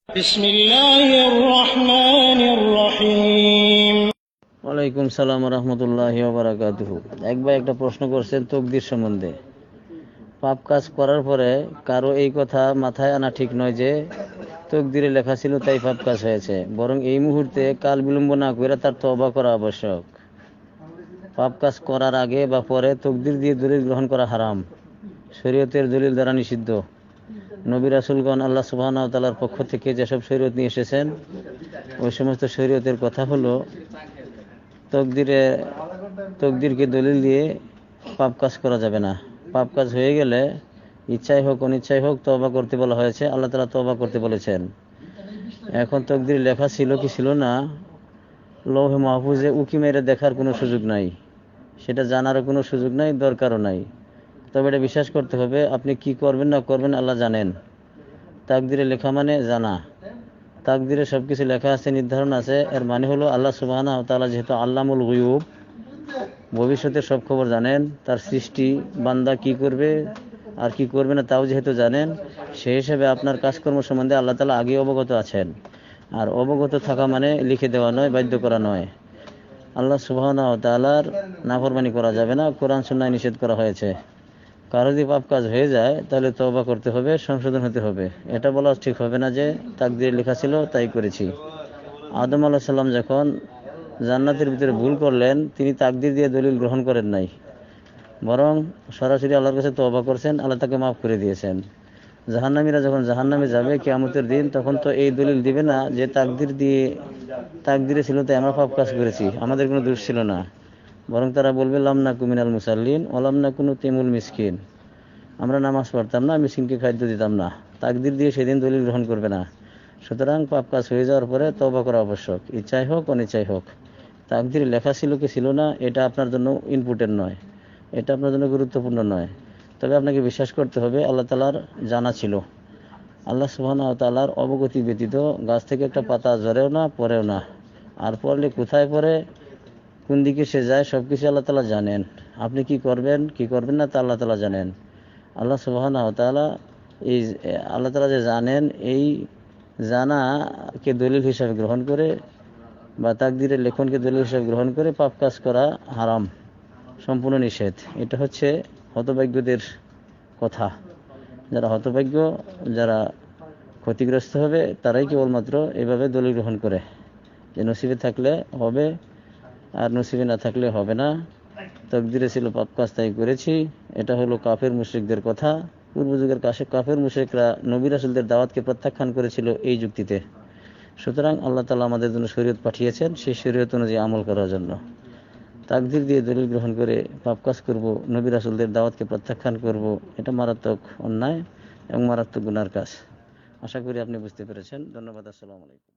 বিসমিল্লাহির রহমানির রহিম। ওয়ালাইকুম সালাম রহমতুল্লাহি ওয়া বারাকাতুহু। এক ভাই একটা প্রশ্ন করছেন তকদির সম্বন্ধে। পাপ কাজ করার পরে কারো এই কথা মাথায় আনা ঠিক নয় যে তকদিরে লেখা ছিল তাই পাপ কাজ হয়েছে, বরং এই মুহূর্তে কাল বিলম্ব না করে তার তওবা করা আবশ্যক। পাপ কাজ করার আগে বা পরে তকদির দিয়ে দলিল গ্রহণ করা হারাম, শরীয়তের দলিল দ্বারা নিষিদ্ধ। নবী রাসূলগণ আল্লাহ সুবহানাহু ওয়া তাআলার পক্ষ থেকে যেসব শরীয়ত নিয়ে এসেছেন ওই সমস্ত শরীয়তের কথা হলো তকদিরকে দলিল দিয়ে পাপ কাজ করা যাবে না। পাপ কাজ হয়ে গেলে ইচ্ছাই হোক অনিচ্ছাই হোক তওবা করতে বলা হয়েছে, আল্লাহ তাআলা তওবা করতে বলেছেন। এখন তকদির লেখা ছিল কি ছিল না, লৌহে মাহফুজে উকি মেরে দেখার কোনো সুযোগ নাই, সেটা জানারও কোনো সুযোগ নাই, দরকারও নাই। তবে এটা বিশ্বাস করতে হবে আপনি কি করবেন না করবেন আল্লাহ জানেন। তাকদিরে লেখা মানে জানা, তাকদিরে সব কিছু লেখা আছে, নির্ধারণ আছে। এর মানে হলো আল্লাহ সুবহানাহু ওয়া তাআলা যেহেতু আল্লামুল গুয়ুব, ভবিষ্যতের সব খবর জানেন, তার সৃষ্টি বান্দা কি করবে আর কি করবে না তাও যেহেতু জানেন, সেই হিসেবে আপনার কাজকর্ম সম্বন্ধে আল্লাহ তাআলা আগে অবগত আছেন। আর অবগত থাকা মানে লিখে দেওয়া নয়, বাধ্য করা নয়। আল্লাহ সুবহানাহু ওয়া তাআলার নাফরমানি করা যাবে না, কোরআন সুন্নাহয় নিষেধ করা হয়েছে। কারো যদি পাপ কাজ হয়ে যায় তাহলে তওবা করতে হবে, সংশোধন হতে হবে। এটা বলা ঠিক হবে না যে তাকদীরে লেখা ছিল তাই করেছি। আদম আলাইহিস সালাম যখন জান্নাতের ভিতরে ভুল করলেন, তিনি তাকদীর দিয়ে দলিল গ্রহণ করেন নাই, বরং সরাসরি আল্লাহর কাছে তওবা করছেন, আল্লাহ তাকে মাফ করে দিয়েছেন। জাহান্নামীরা যখন জাহান্নামে যাবে কিয়ামতের দিন, তখন তো এই দলিল দিবে না যে তাকদীরে ছিল তাই আমরা পাপ কাজ করেছি, আমাদের কোনো দোষ ছিল না। বরং তারা বলবে লাম নাকু মিনাল মুসাল্লিন ওয়া লাম নাকু নুতিমুল মিসকিন, আমরা নামাজ পড়তাম না, মিসকিনকে খাদ্য দিতাম না। তাকদীর দিয়ে সেদিন দলিল গ্রহণ করবে না। সুতরাং পাপ কাজ হয়ে যাওয়ার পরে তওবা করা আবশ্যক, ইচ্ছাই হোক অনিচ্ছাই হোক। তাকদীরে লেখা ছিল কি ছিল না এটা আপনার জন্য ইম্পর্টেন্ট নয়, এটা আপনার জন্য গুরুত্বপূর্ণ নয়। তবে আপনাকে বিশ্বাস করতে হবে আল্লাহ তাআলার জানা ছিল। আল্লাহ সুবহানাহু ওয়া তাআলার অবগতি ব্যতীত গাছ থেকে একটা পাতা ঝরেও না, পড়েও না। আর পড়লে কোথায় পড়ে, কোন দিকে সে যায়, সব কিছু আল্লাহ তাআলা জানেন। আপনি কি করবেন কি করবেন না তা আল্লাহ তাআলা জানেন। আল্লাহ সুবহানাহু ওয়া তাআলা এই আল্লাহ তাআলা যে জানেন, এই জানাকে দলিল হিসাবে গ্রহণ করে বা তাকদীরের লেখনকে দলিল হিসাবে গ্রহণ করে পাপ কাজ করা হারাম, সম্পূর্ণ নিষেধ। এটা হচ্ছে হতভাগ্যদের কথা। যারা হতভাগ্য, যারা ক্ষতিগ্রস্ত হবে, তারাই কেবলমাত্র এভাবে দলিল গ্রহণ করে যে নসিবে থাকলে হবে আর নসিবে না থাকলে হবে না, তাকদীরে ছিল পাপ কাজ তাই করেছি। এটা হলো কাফের মুশরিকদের কথা। পূর্ব যুগের কাফের মুশরিকরা নবী রাসূলদের দাওয়াতকে প্রত্যাখ্যান করেছিল এই যুক্তিতে। সুতরাং আল্লাহ তাআলা আমাদের জন্য শরীয়ত পাঠিয়েছেন, সেই শরীয়ত অনুযায়ী আমল করার জন্য। তাকদীর দিয়ে দলিল গ্রহণ করে পাপ কাজ করব, নবী রাসূলদের দাওয়াতকে প্রত্যাখ্যান করব, এটা মারাত্মক অন্যায় এবং মারাত্মক গুনার কাজ। আশা করি আপনি বুঝতে পেরেছেন। ধন্যবাদ। আসসালামু আলাইকুম।